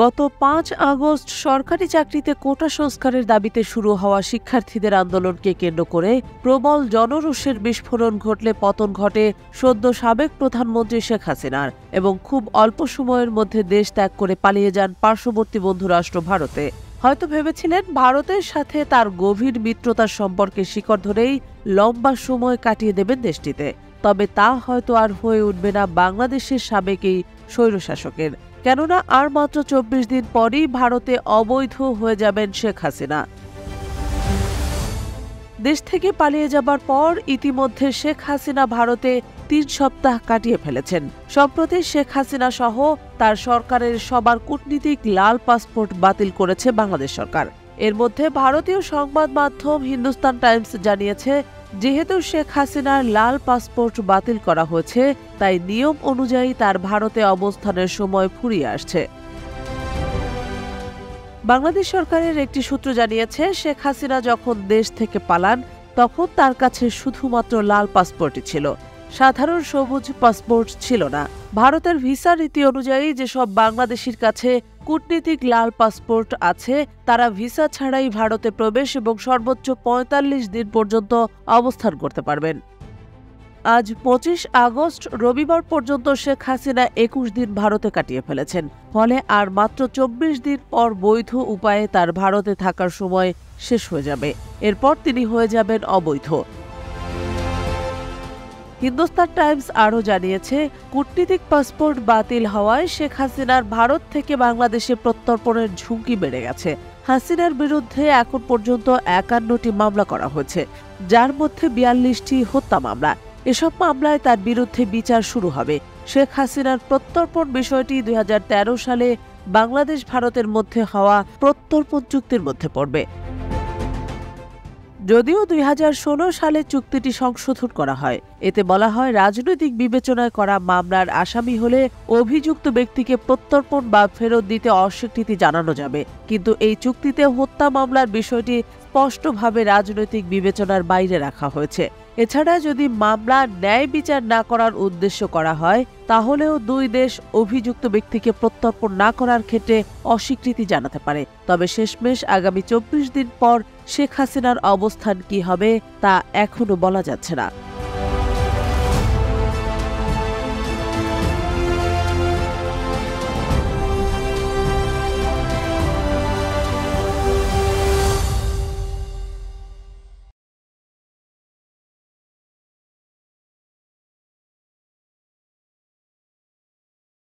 গত ৫ আগস্ট সরকারি চাকরিতে কোটা সংস্কারের দাবিতে শুরু হওয়া শিক্ষার্থীদের আন্দোলনকে কেন্দ্র করে প্রবল জনরোষের বিস্ফোরণ ঘটলে পতন ঘটে সদ্য সাবেক প্রধানমন্ত্রী শেখ হাসিনার এবং খুব অল্প সময়ের মধ্যে দেশ ত্যাগ করে পালিয়ে যান পার্শ্ববর্তী বন্ধু রাষ্ট্র ভারতে। হয়তো ভেবেছিলেন ভারতের সাথে তার গভীর মিত্রতার সম্পর্কে শিকড় ধরেই লম্বা সময় কাটিয়ে দেবেন দেশটিতে, তবে তা হয়তো আর হয়ে উঠবে না বাংলাদেশের সাবেক এই স্বৈরশাসকের। কেননা আর মাত্র ২৪ দিন পরই ভারতে অবৈধ হয়ে যাবেন শেখ হাসিনা। দেশ থেকে পালিয়ে যাবার পর ইতিমধ্যে শেখ হাসিনা ভারতে ৩ সপ্তাহ কাটিয়ে ফেলেছেন। সম্প্রতি শেখ হাসিনা সহ তার সরকারের সবার কূটনীতিক লাল পাসপোর্ট বাতিল করেছে বাংলাদেশ সরকার। এর মধ্যে ভারতীয় সংবাদ মাধ্যম হিন্দুস্তান টাইমস জানিয়েছে, যেহেতু শেখ হাসিনার লাল পাসপোর্ট বাতিল করা হয়েছে, তাই নিয়ম অনুযায়ী তার ভারতে অবস্থানের সময় ফুরিয়ে আসছে। বাংলাদেশ সরকারের একটি সূত্র জানিয়েছে, শেখ হাসিনা যখন দেশ থেকে পালান তখন তার কাছে শুধুমাত্র লাল পাসপোর্টই ছিল, সাধারণ সবুজ পাসপোর্ট ছিল না। ভারতের ভিসা নীতি অনুযায়ী যেসব বাংলাদেশির কাছে কূটনীতিক লাল পাসপোর্ট আছে তারা ভিসা ছাড়াই ভারতে প্রবেশ এবং সর্বোচ্চ ৪৫ দিন পর্যন্ত অবস্থান করতে পারবেন। আজ ২৫ আগস্ট রবিবার পর্যন্ত শেখ হাসিনা ২১ দিন ভারতে কাটিয়ে ফেলেছেন। ফলে আর মাত্র ২৪ দিন পর বৈধ উপায়ে তার ভারতে থাকার সময় শেষ হয়ে যাবে। এরপর তিনি হয়ে যাবেন অবৈধ। হিন্দুস্তান টাইমস আরও জানিয়েছে, কূটনীতিক পাসপোর্ট বাতিল হওয়ায় শেখ হাসিনার ভারত থেকে বাংলাদেশে প্রত্যর্পণের ঝুঁকি বেড়ে গেছে। হাসিনার বিরুদ্ধে এখন পর্যন্ত ৫১টি মামলা করা হয়েছে, যার মধ্যে ৪২টি হত্যা মামলা। এসব মামলায় তার বিরুদ্ধে বিচার শুরু হবে। শেখ হাসিনার প্রত্যর্পণ বিষয়টি ২০১৩ সালে বাংলাদেশ ভারতের মধ্যে হওয়া প্রত্যর্পণ চুক্তির মধ্যে পড়বে। যদিও ২০১৬ সালে চুক্তিটি সংশোধন করা হয়। এতে বলা হয়, রাজনৈতিক বিবেচনায় করা মামলার আসামি হলে অভিযুক্ত ব্যক্তিকে প্রত্যর্পণ বা ফেরত দিতে অস্বীকৃতি জানানো যাবে। কিন্তু এই চুক্তিতে হত্যা মামলার বিষয়টি স্পষ্টভাবে রাজনৈতিক বিবেচনার বাইরে রাখা হয়েছে। এছাড়া যদি মামলা ন্যায় বিচার না করার উদ্দেশ্য করা হয়, তাহলেও দুই দেশ অভিযুক্ত ব্যক্তিকে প্রত্যর্পণ না করার ক্ষেত্রে অস্বীকৃতি জানাতে পারে। তবে শেষমেশ আগামী ২৪ দিন পর শেখ হাসিনার অবস্থান কি হবে তা এখনো বলা যাচ্ছে না।